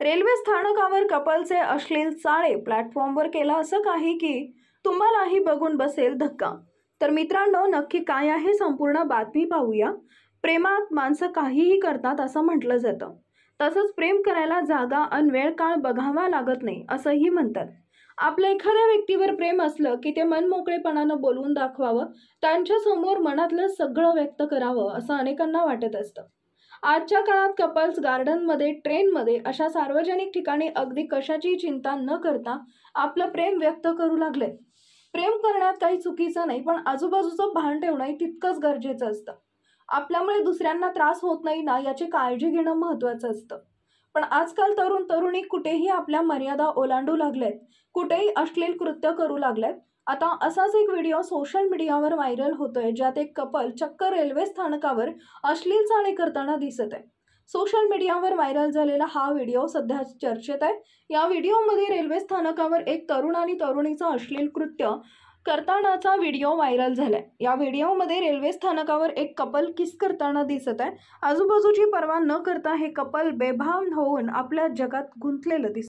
Railway स्थानकावर कपलचे अश्लील चाळे प्लॅटफॉर्मवर केला असं काही की तुम्हालाही बघून बसेल धक्का। तर मित्रांनो, नक्की काय आहे संपूर्ण बातमी पाहूया। प्रेमात माणसं काहीही करतात असं म्हटलं जातं। तसंच प्रेम करायला जागा अन वेळ काळ बघावा लागत नाही असंही म्हणतात। आपल्या एखाद्या व्यक्तीवर प्रेम असलं की ते मनमोकळेपणानं बोलून दाखवावं, त्यांच्या समोर मनातलं सगळं व्यक्त करावं असं अनेकांना वाटत असतं। आजच्या काळात कपल्स गार्डनमध्ये, ट्रेनमध्ये अशा सार्वजनिक ठिकाणी अगदी कशाची चिंता न करता आपलं प्रेम व्यक्त करू लागले। प्रेम करण्यात काही चुकीचं नाही, पण आजूबाजूचं भान ठेवणं तितकंच गरजेचं असतं। आपल्यामुळे दुसऱ्यांना त्रास होत नाही ना याची काळजी घेणं महत्त्वाचं असतं। पण आजकाल तरुण तरुणी कुठेही आपल्या मर्यादा ओलांडू लागलेत, कुठेही अश्लील कृत्य करू लागलेत। आता असाच एक व्हिडिओ सोशल मीडियावर व्हायरल होतोय, ज्यात एक कपल चक्क रेल्वे स्थानकावर अश्लील चाळे करताना दिसत आहे। सोशल मीडियावर व्हायरल झालेला हा व्हिडिओ सध्या चर्चेत आहे। या व्हिडिओमध्ये रेल्वे स्थानकावर एक तरुण आणि तरुणीचा अश्लील कृत्य करतानाचा व्हिडिओ व्हायरल झालाय। या व्हिडिओमध्ये रेल्वे स्थानकावर एक कपल किस करताना दिसत आहे। आजूबाजूची पर्वा न करता हे कपल बेभान होऊन आपल्या जगात गुंतलेलं दिसतं।